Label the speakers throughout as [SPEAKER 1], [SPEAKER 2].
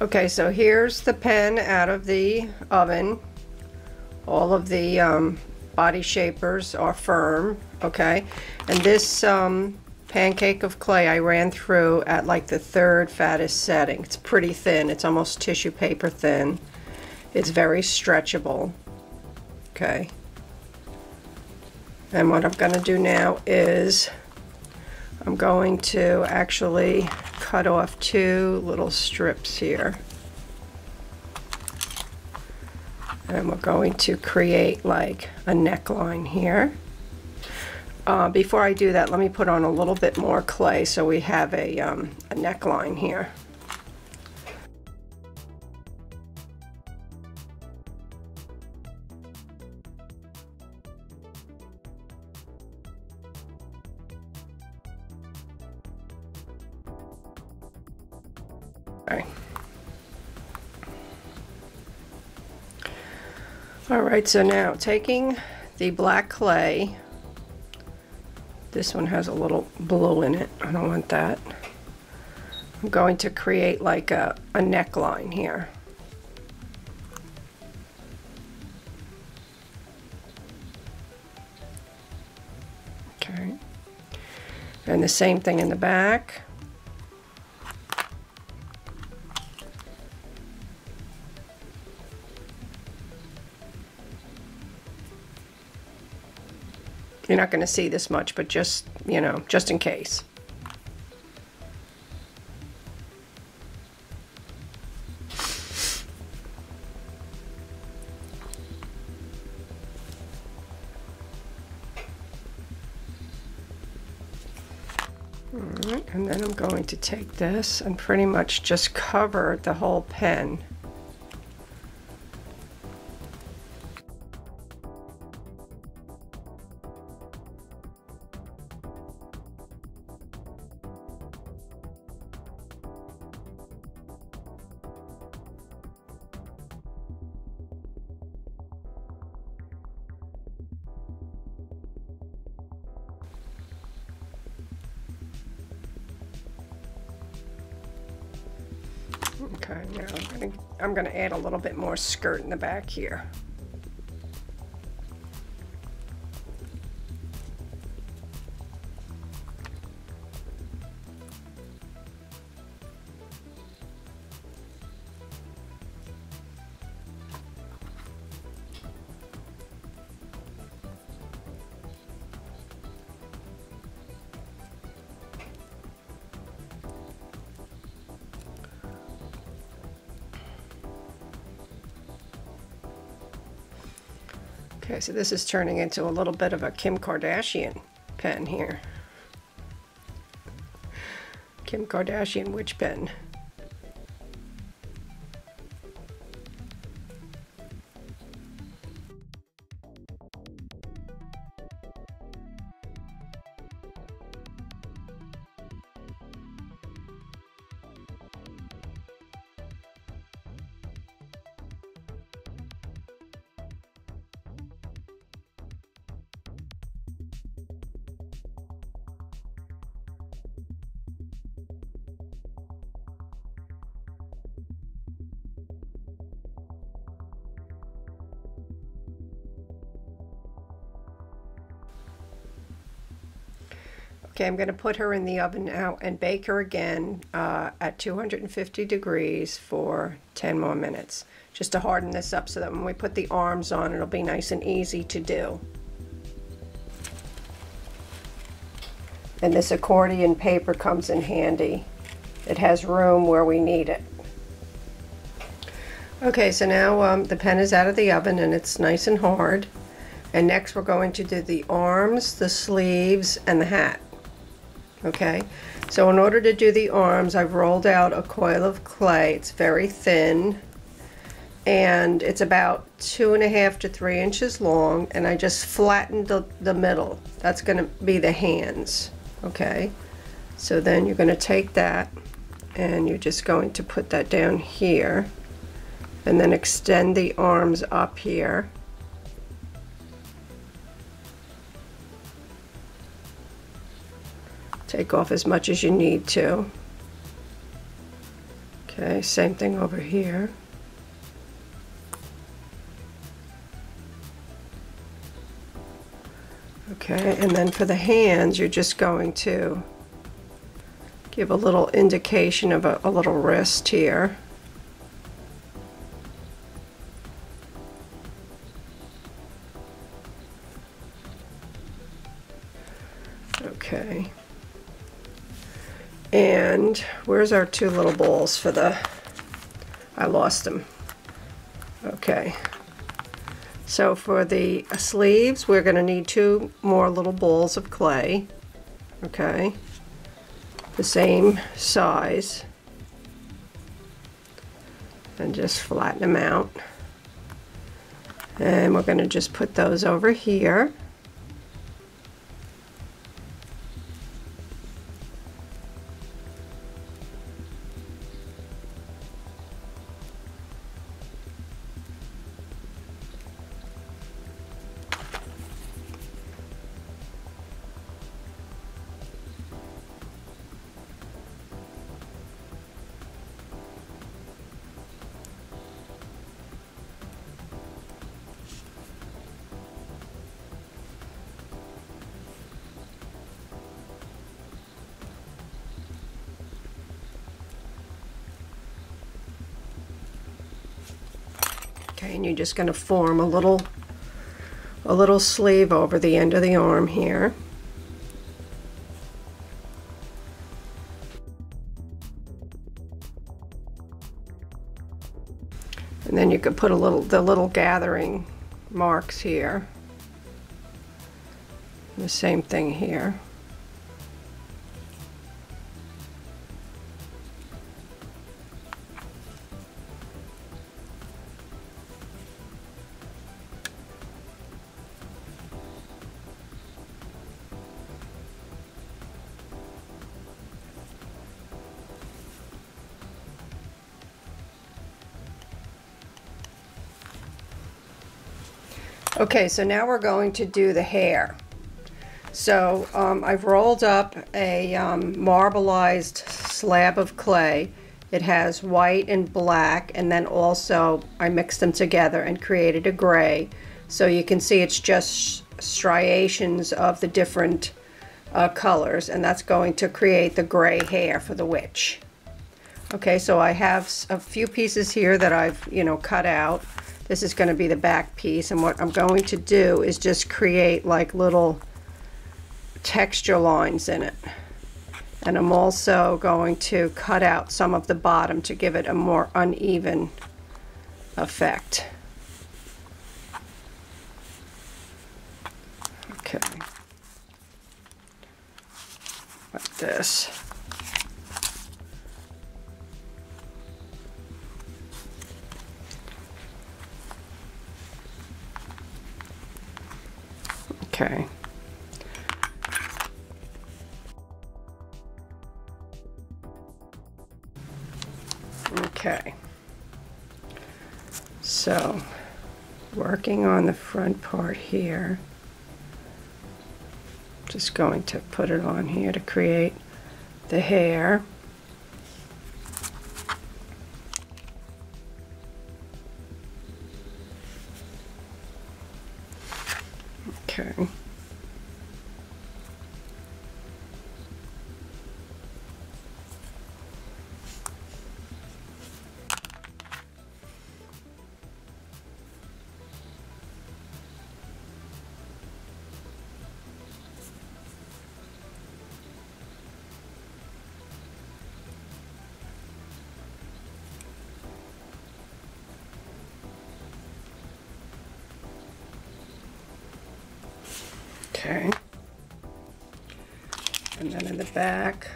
[SPEAKER 1] Okay, so here's the pen out of the oven. All of the body shapers are firm, okay? And this pancake of clay I ran through at like the third fattest setting. It's pretty thin. It's almost tissue paper thin. It's very stretchable, okay? And what I'm going to do now is I'm going to actually cut off 2 little strips here. And we're going to create like a neckline here. Before I do that, let me put on a little bit more clay so we have a neckline here. Okay. Alright, so now taking the black clay, this one has a little blue in it, I don't want that. I'm going to create like a neckline here. Okay, and the same thing in the back. You're not going to see this much, but just, you know, just in case. Alright, and then I'm going to take this and pretty much just cover the whole pen. Okay, now I'm gonna add a little bit more skirt in the back here. Okay, so this is turning into a little bit of a Kim Kardashian pen here. Kim Kardashian witch pen. Okay, I'm going to put her in the oven now and bake her again at 250 degrees for 10 more minutes, just to harden this up so that when we put the arms on, it'll be nice and easy to do. And this accordion paper comes in handy. It has room where we need it. Okay, so now the pen is out of the oven and it's nice and hard. And next we're going to do the arms, the sleeves, and the hat. Okay, so in order to do the arms, I've rolled out a coil of clay. It's very thin and it's about 2.5 to 3 inches long, and I just flattened the middle. That's going to be the hands. Okay, so then you're going to take that and you're just going to put that down here and then extend the arms up here. Take off as much as you need to. Okay, same thing over here. Okay, and then for the hands, you're just going to give a little indication of a little wrist here. Okay. And where's our two little balls for the, I lost them. Okay. So for the sleeves, we're going to need two more little balls of clay. Okay. The same size. And just flatten them out. And we're going to just put those over here. Okay, and you're just going to form a little sleeve over the end of the arm here. And then you could put the little gathering marks here. The same thing here. Okay, so now we're going to do the hair. So I've rolled up a marbleized slab of clay. It has white and black, and then also I mixed them together and created a gray. So you can see it's just striations of the different colors, and that's going to create the gray hair for the witch. Okay, so I have a few pieces here that I've, cut out. This is going to be the back piece, and what I'm going to do is just create like little texture lines in it. And I'm also going to cut out some of the bottom to give it a more uneven effect. Okay. Like this. Okay. Okay. So, working on the front part here, just going to put it on here to create the hair. Okay. Okay. And then in the back,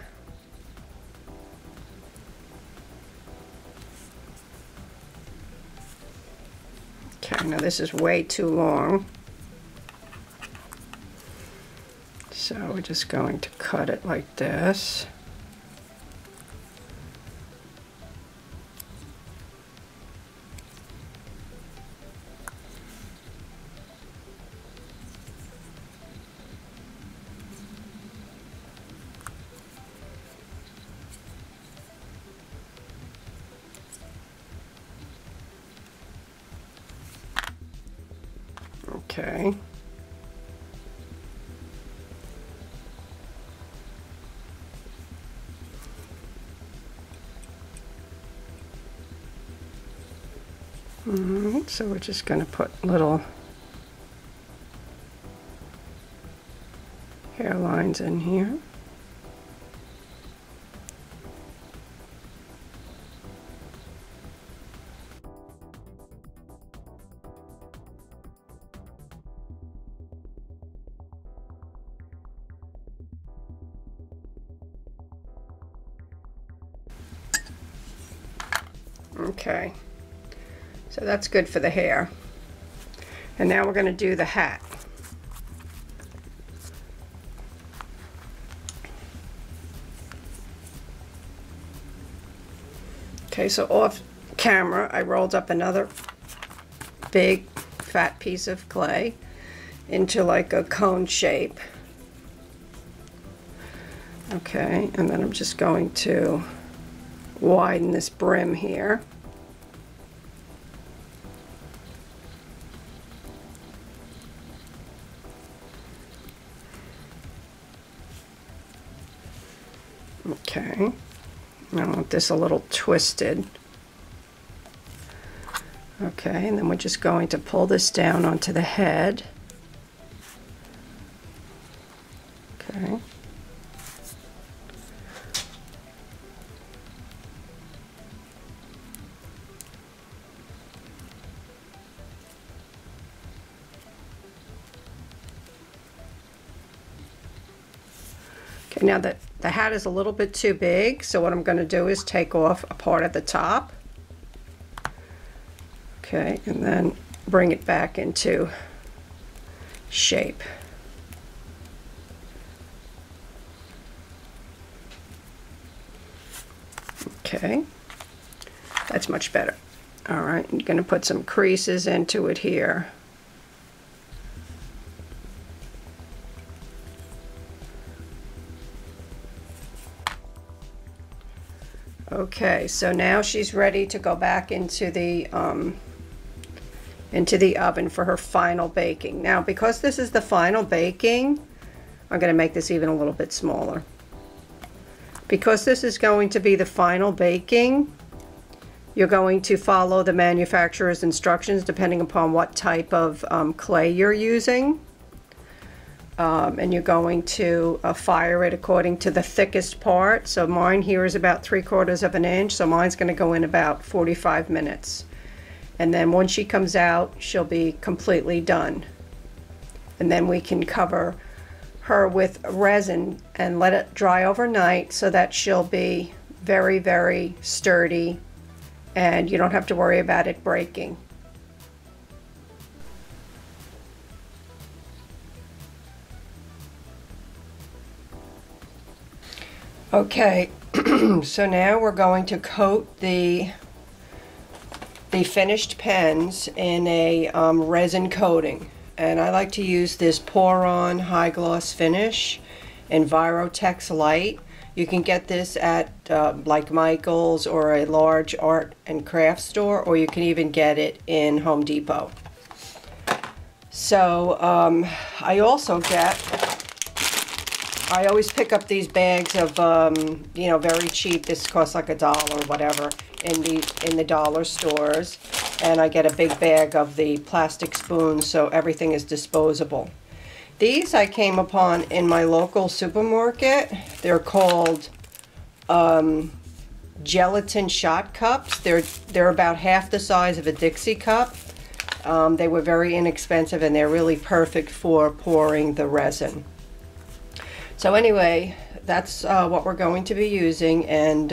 [SPEAKER 1] okay, now this is way too long, so we're just going to cut it like this. Okay. Alright, so we're just going to put little hairlines in here. Okay, so that's good for the hair. And now we're going to do the hat. Okay, so off camera, I rolled up another big fat piece of clay into like a cone shape. Okay, and then I'm just going to widen this brim here. Okay, I want this a little twisted. Okay, and then we're just going to pull this down onto the head. Okay. Okay, now that the hat is a little bit too big, so what I'm going to do is take off a part at the top. Okay, and then bring it back into shape. Okay, that's much better. All right, I'm going to put some creases into it here. Okay, so now she's ready to go back into the oven for her final baking. Now, because this is the final baking, I'm going to make this even a little bit smaller. Because this is going to be the final baking, you're going to follow the manufacturer's instructions depending upon what type of clay you're using. And you're going to fire it according to the thickest part. So mine here is about 3/4 of an inch, so mine's going to go in about 45 minutes. And then when she comes out, she'll be completely done. And then we can cover her with resin and let it dry overnight so that she'll be very, very sturdy and you don't have to worry about it breaking. Okay, so now we're going to coat the finished pens in a resin coating, and I like to use this Pour-On High Gloss Finish in Virotex Light. You can get this at like Michael's or a large art and craft store, or you can even get it in Home Depot. So I also I always pick up these bags of, you know, very cheap. This costs like $1 or whatever in the dollar stores. And I get a big bag of the plastic spoons, so everything is disposable. These I came upon in my local supermarket. They're called gelatin shot cups. They're about half the size of a Dixie cup. They were very inexpensive and they're really perfect for pouring the resin. So anyway, that's what we're going to be using, and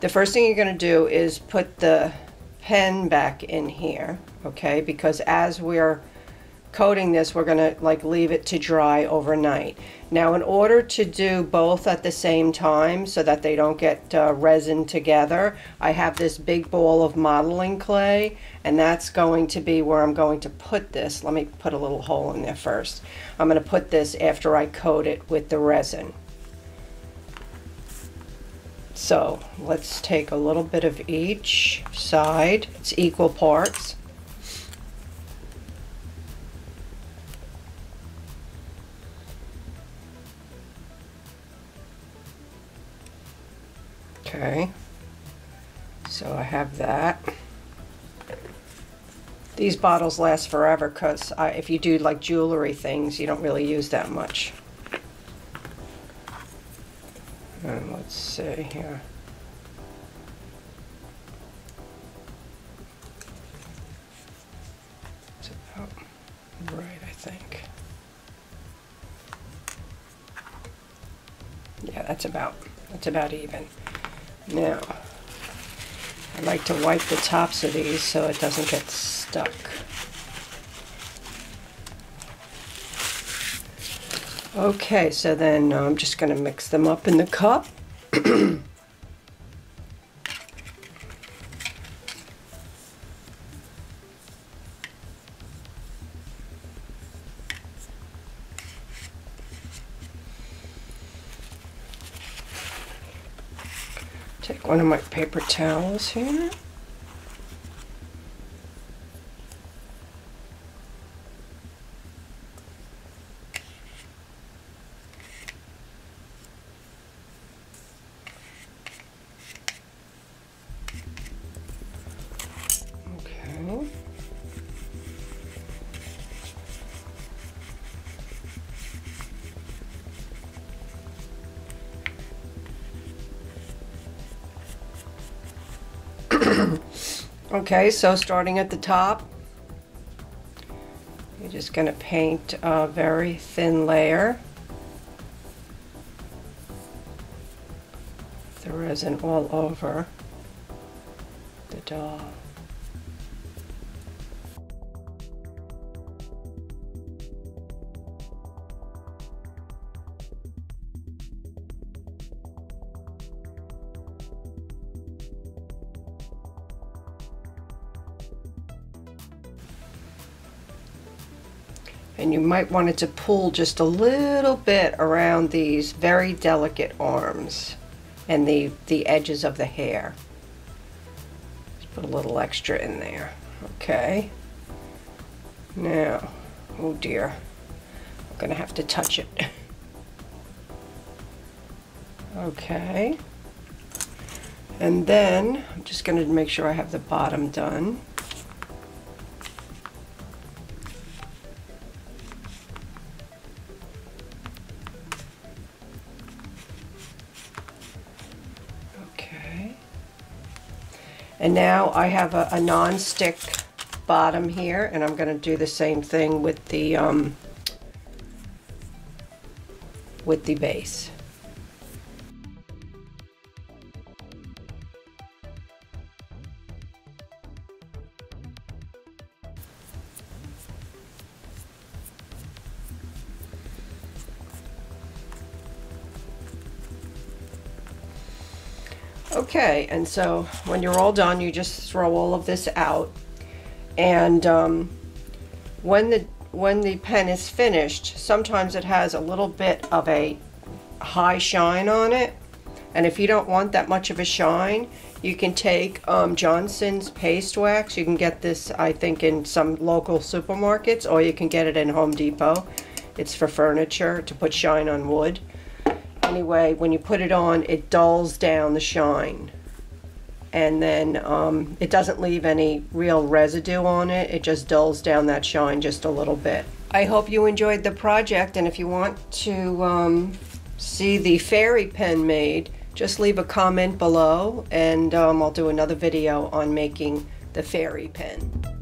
[SPEAKER 1] the first thing you're going to do is put the pen back in here, okay, because as we're coating this, we're going to like leave it to dry overnight. Now, in order to do both at the same time so that they don't get resin together, I have this big ball of modeling clay, and that's going to be where I'm going to put this. Let me put a little hole in there first. I'm going to put this after I coat it with the resin. So let's take a little bit of each side. It's equal parts. Okay, so I have that. These bottles last forever because if you do like jewelry things, you don't really use that much. And let's see here. It's about right, I think. Yeah, that's about even. Now, I like to wipe the tops of these so it doesn't get stuck. Okay, so then I'm just going to mix them up in the cup. Take one of my paper towels here. Okay. Okay, so starting at the top, you're just going to paint a very thin layer. The resin all over the doll. And you might want it to pull just a little bit around these very delicate arms and the edges of the hair. Just put a little extra in there. Okay. Now, oh dear, I'm gonna have to touch it. Okay. And then I'm just gonna make sure I have the bottom done. And now I have a non-stick bottom here, and I'm going to do the same thing with the base. Okay, and so when you're all done, you just throw all of this out, and when the pen is finished, sometimes it has a little bit of a high shine on it, and if you don't want that much of a shine, you can take Johnson's paste wax. You can get this, I think, in some local supermarkets, or you can get it in Home Depot. It's for furniture to put shine on wood. Anyway, when you put it on, it dulls down the shine, and then it doesn't leave any real residue on it. It just dulls down that shine just a little bit. I hope you enjoyed the project, and if you want to see the fairy pen made, just leave a comment below, and I'll do another video on making the fairy pen.